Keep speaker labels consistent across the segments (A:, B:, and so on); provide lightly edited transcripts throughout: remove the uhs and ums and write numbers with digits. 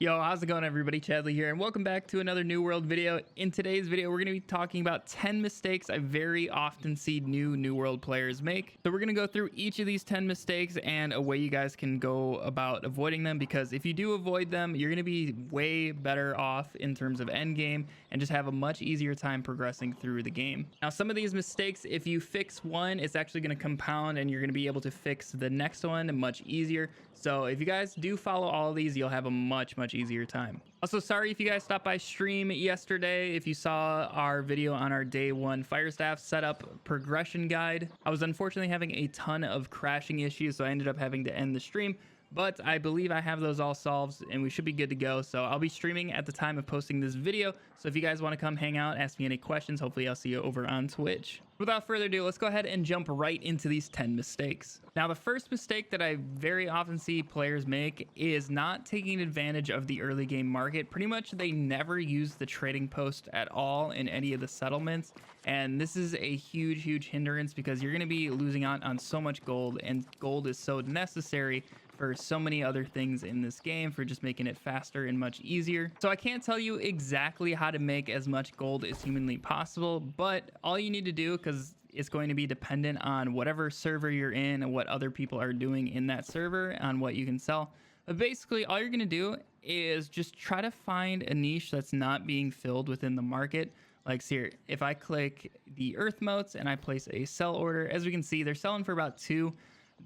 A: Yo, how's it going everybody? Chadley here, and welcome back to another New World video. In today's video, we're going to be talking about 10 mistakes I very often see New World players make. So we're going to go through each of these 10 mistakes and a way you guys can go about avoiding them, because if you do avoid them, you're going to be way better off in terms of end game and just have a much easier time progressing through the game. Now, some of these mistakes, if you fix one, it's actually going to compound and you're going to be able to fix the next one much easier. So if you guys do follow all of these, you'll have a much easier time. Also, sorry if you guys stopped by stream yesterday. If you saw our video on our day 1 fire staff setup progression guide, I was unfortunately having a ton of crashing issues, so I ended up having to end the stream. But I believe I have those all solved and we should be good to go. So I'll be streaming at the time of posting this video. So if you guys want to come hang out, ask me any questions, hopefully I'll see you over on Twitch. Without further ado, let's go ahead and jump right into these 10 mistakes. Now, the first mistake that I very often see players make is not taking advantage of the early game market. Pretty much they never use the trading post at all in any of the settlements. And this is a huge hindrance because you're going to be losing out on so much gold, and gold is so necessary for so many other things in this game, for just making it faster and much easier. So I can't tell you exactly how to make as much gold as humanly possible, but all you need to do, because it's going to be dependent on whatever server you're in and what other people are doing in that server on what you can sell. But basically all you're going to do is just try to find a niche that's not being filled within the market. Like here, if I click the earth motes and I place a sell order, as we can see, they're selling for about 2.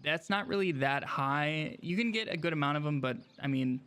A: That's not really that high. You can get a good amount of them, but I mean,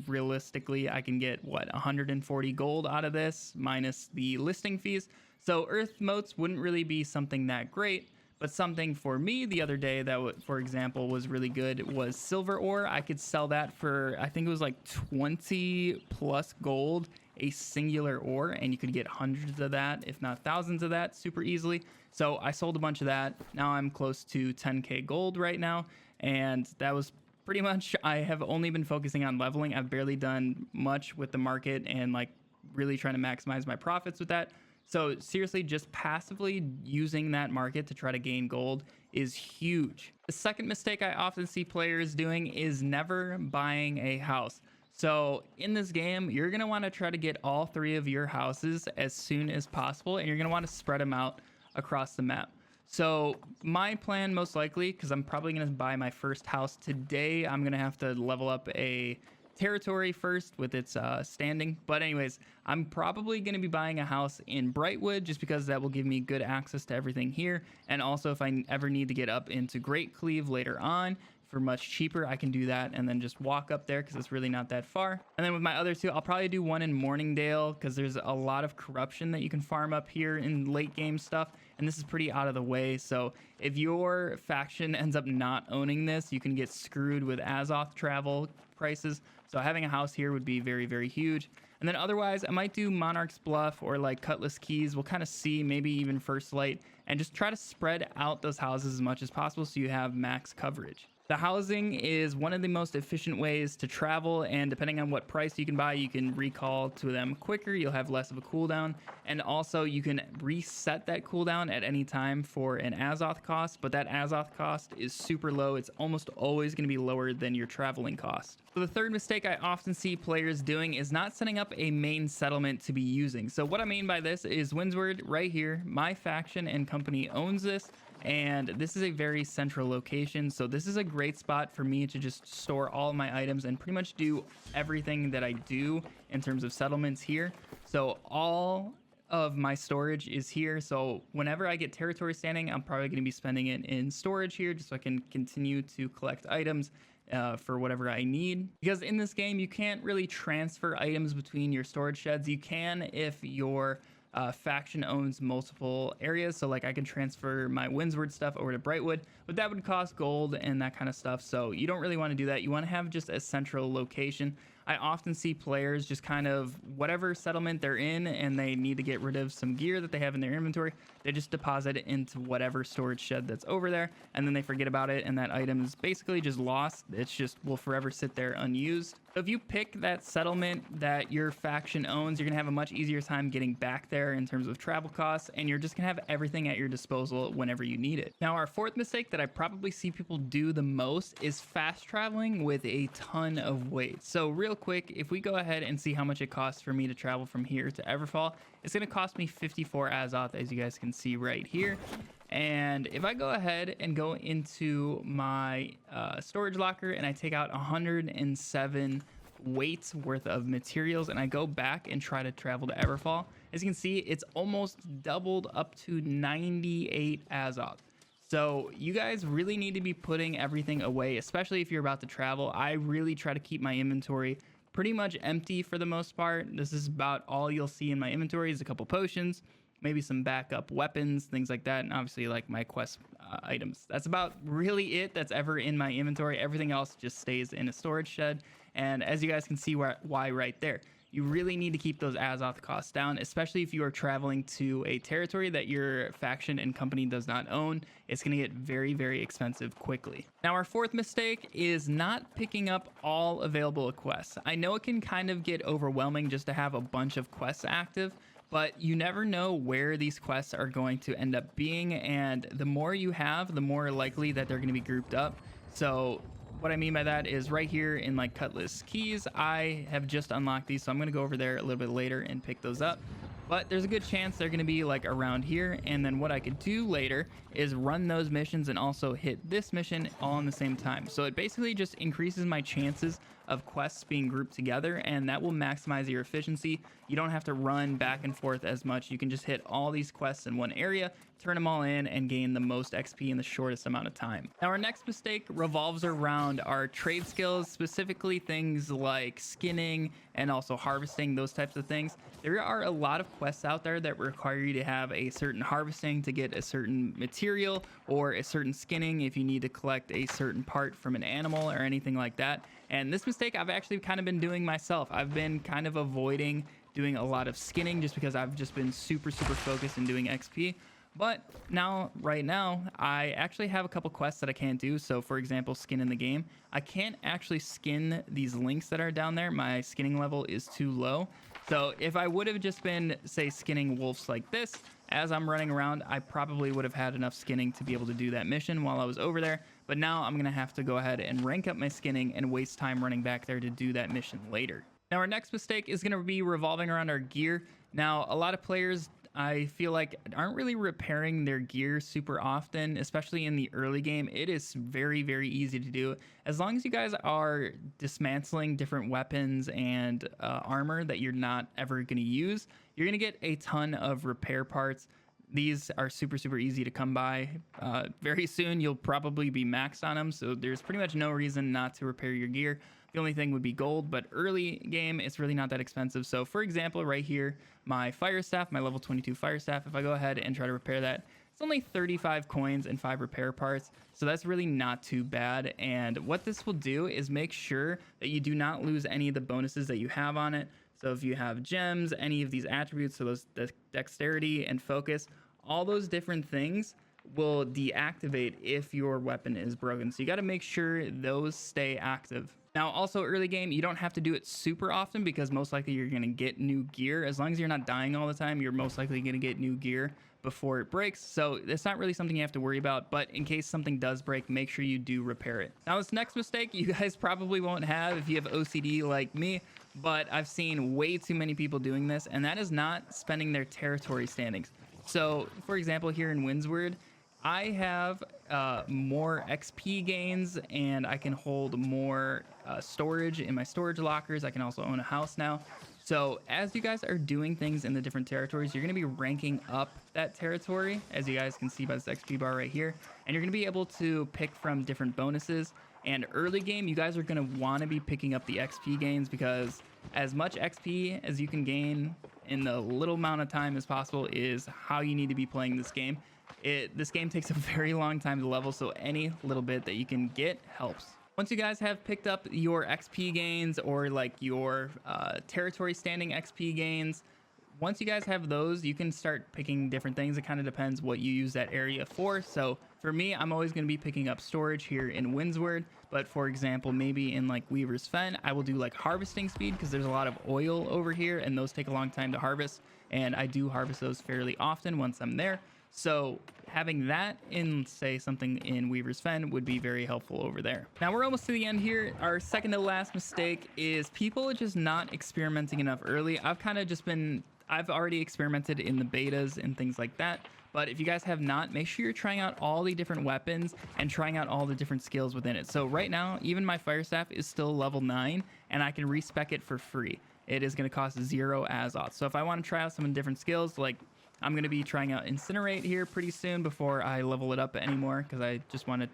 A: realistically, I can get what, 140 gold out of this minus the listing fees. So earth motes wouldn't really be something that great, but something for me the other day that, for example, was really good was silver ore. I could sell that for, I think it was like 20 plus gold, a singular ore, and you could get hundreds of that, if not thousands of that, super easily. So I sold a bunch of that. Now I'm close to 10k gold right now, and that was pretty much, I have only been focusing on leveling. I've barely done much with the market and like really trying to maximize my profits with that. So seriously, just passively using that market to try to gain gold is huge. The second mistake I often see players doing is never buying a house. So in this game, you're going to want to try to get all 3 of your houses as soon as possible, and you're going to want to spread them out across the map. So my plan, most likely, because I'm probably going to buy my first house today, I'm going to have to level up a territory first with its standing. But anyways, I'm probably going to be buying a house in Brightwood just because that will give me good access to everything here. And also, if I ever need to get up into Great Cleave later on for much cheaper, I can do that and then just walk up there because it's really not that far. And then with my other 2, I'll probably do one in Morningdale because there's a lot of corruption that you can farm up here in late game stuff, and this is pretty out of the way. So if your faction ends up not owning this, you can get screwed with Azoth travel prices. So having a house here would be very huge. And then otherwise, I might do Monarch's Bluff or like Cutlass Keys. We'll kind of see, maybe even First Light, and just try to spread out those houses as much as possible so you have max coverage. The housing is one of the most efficient ways to travel, and depending on what price you can buy, you can recall to them quicker. You'll have less of a cooldown, and also you can reset that cooldown at any time for an Azoth cost, but that Azoth cost is super low. It's almost always going to be lower than your traveling cost. So the third mistake I often see players doing is not setting up a main settlement to be using. So what I mean by this is Windsward right here. My faction and company owns this, and this is a very central location. So this is a great spot for me to just store all my items and pretty much do everything that I do in terms of settlements here. So all of my storage is here. So whenever I get territory standing, I'm probably going to be spending it in storage here just so I can continue to collect items for whatever I need. Because in this game, you can't really transfer items between your storage sheds. You can if your faction owns multiple areas. So like I can transfer my Windsward stuff over to Brightwood, but that would cost gold and that kind of stuff. So you don't really want to do that. You want to have just a central location. I often see players just kind of whatever settlement they're in and they need to get rid of some gear that they have in their inventory, they just deposit it into whatever storage shed that's over there, and then they forget about it, and that item is basically just lost. It's just will forever sit there unused. So if you pick that settlement that your faction owns, you're gonna have a much easier time getting back there in terms of travel costs, and you're just gonna have everything at your disposal whenever you need it. Now, our fourth mistake that I probably see people do the most is fast traveling with a ton of weight. So real quick, if we go ahead and see how much it costs for me to travel from here to Everfall, it's going to cost me 54 Azoth, as you guys can see right here. And if I go ahead and go into my storage locker and I take out 107 weights worth of materials and I go back and try to travel to Everfall, as you can see, it's almost doubled up to 98 Azoth. So you guys really need to be putting everything away, especially if you're about to travel. I really try to keep my inventory pretty much empty for the most part. This is about all you'll see in my inventory is a couple potions, maybe some backup weapons, things like that, and obviously like my quest items. That's about really it that's ever in my inventory. Everything else just stays in a storage shed. And as you guys can see why right there, you really need to keep those Azoth costs down, especially if you are traveling to a territory that your faction and company does not own. It's going to get very, very expensive quickly. Now, our fourth mistake is not picking up all available quests. I know it can kind of get overwhelming just to have a bunch of quests active, but you never know where these quests are going to end up being, and the more you have, the more likely that they're going to be grouped up. So what I mean by that is right here in like Cutlass Keys, I have just unlocked these, so I'm going to go over there a little bit later and pick those up. But there's a good chance they're going to be like around here, and then what I could do later is run those missions and also hit this mission all in the same time. So it basically just increases my chances of quests being grouped together, and that will maximize your efficiency. You don't have to run back and forth as much. You can just hit all these quests in one area, turn them all in, and gain the most XP in the shortest amount of time. Now, our next mistake revolves around our trade skills, specifically things like skinning and also harvesting, those types of things. There are a lot of quests out there that require you to have a certain harvesting to get a certain material, or a certain skinning if you need to collect a certain part from an animal or anything like that. And this mistake I've actually kind of been doing myself. I've been kind of avoiding doing a lot of skinning just because I've just been super focused in doing XP. But right now, I actually have a couple quests that I can't do. So for example, skin in the game. I can't actually skin these links that are down there. My skinning level is too low. So if I would have just been, say, skinning wolves like this, as I'm running around, I probably would have had enough skinning to be able to do that mission while I was over there. But now I'm going to have to go ahead and rank up my skinning and waste time running back there to do that mission later. Now, our next mistake is going to be revolving around our gear. Now, a lot of players, I feel like, aren't really repairing their gear super often, especially in the early game. It is very easy to do. As long as you guys are dismantling different weapons and armor that you're not ever going to use, you're going to get a ton of repair parts. These are super easy to come by. Very soon, you'll probably be maxed on them, so there's pretty much no reason not to repair your gear. The only thing would be gold, but early game, it's really not that expensive. So for example, right here, my fire staff, my level 22 fire staff, if I go ahead and try to repair that, it's only 35 coins and 5 repair parts. So that's really not too bad. And what this will do is make sure that you do not lose any of the bonuses that you have on it. So if you have gems, any of these attributes, so those dexterity and focus, all those different things will deactivate if your weapon is broken. So you got to make sure those stay active. Now, also early game, you don't have to do it super often because most likely you're going to get new gear. As long as you're not dying all the time, you're most likely going to get new gear before it breaks. So it's not really something you have to worry about, but in case something does break, make sure you do repair it. Now, this next mistake you guys probably won't have if you have OCD like me, but I've seen way too many people doing this, and that is not spending their territory standings. So for example, here in Windsward, I have more XP gains, and I can hold more storage in my storage lockers. I can also own a house now. So as you guys are doing things in the different territories, you're going to be ranking up that territory, as you guys can see by this XP bar right here. And you're going to be able to pick from different bonuses. And early game, you guys are going to want to be picking up the XP gains, because as much XP as you can gain in the little amount of time as possible is how you need to be playing this game. This game takes a very long time to level, so any little bit that you can get helps. Once you guys have picked up your XP gains, or like your territory standing XP gains, once you guys have those, you can start picking different things. It kind of depends what you use that area for. So for me, I'm always going to be picking up storage here in Windsward. But for example, maybe in like Weaver's Fen, I will do like harvesting speed, because there's a lot of oil over here and those take a long time to harvest. And I do harvest those fairly often once I'm there. So having that in, say, something in Weaver's Fen would be very helpful over there. Now we're almost to the end here. Our second to last mistake is people just not experimenting enough early. I've already experimented in the betas and things like that. But if you guys have not, make sure you're trying out all the different weapons and trying out all the different skills within it. So right now, even my fire staff is still level 9 and I can respec it for free. It is going to cost 0 Azoth. So if I want to try out some different skills, like I'm going to be trying out Incinerate here pretty soon before I level it up anymore, because I just want to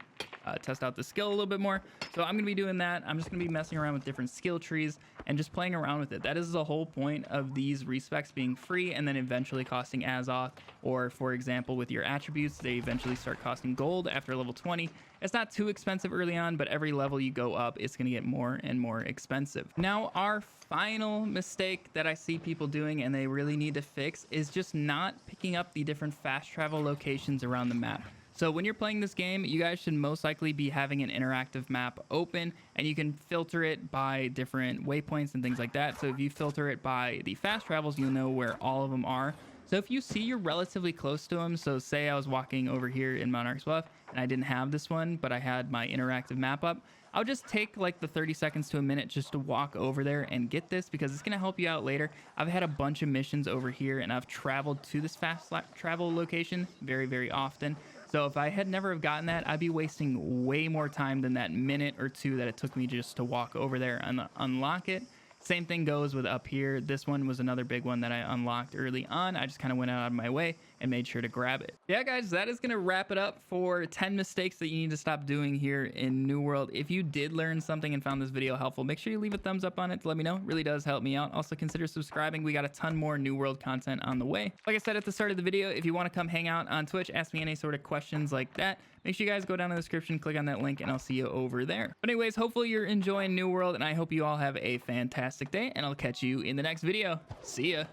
A: test out the skill a little bit more. So I'm going to be doing that. I'm just going to be messing around with different skill trees and just playing around with it. That is the whole point of these respecs being free and then eventually costing Azoth. Or for example, with your attributes, they eventually start costing gold after level 20. It's not too expensive early on, but every level you go up, it's going to get more and more expensive. Now, our final mistake that I see people doing and they really need to fix is just not picking up the different fast travel locations around the map. So when you're playing this game, you guys should most likely be having an interactive map open, and you can filter it by different waypoints and things like that. So if you filter it by the fast travels, you'll know where all of them are. So if you see you're relatively close to them, so say I was walking over here in Monarch's Bluff and I didn't have this one, but I had my interactive map up, I'll just take like the 30 seconds to a minute just to walk over there and get this, because it's going to help you out later. I've had a bunch of missions over here and I've traveled to this fast travel location very, very often. So if I had never have gotten that, I'd be wasting way more time than that minute or two that it took me just to walk over there and unlock it. Same thing goes with up here. This one was another big one that I unlocked early on. I just kind of went out of my way and made sure to grab it. Yeah, guys, that is going to wrap it up for 10 mistakes that you need to stop doing here in New World. If you did learn something and found this video helpful, make sure you leave a thumbs up on it to let me know. It really does help me out. Also, consider subscribing. We got a ton more New World content on the way. Like I said at the start of the video, if you want to come hang out on Twitch, ask me any sort of questions like that, make sure you guys go down in the description, click on that link, and I'll see you over there. But anyways, hopefully you're enjoying New World, and I hope you all have a fantastic day, and I'll catch you in the next video. See ya.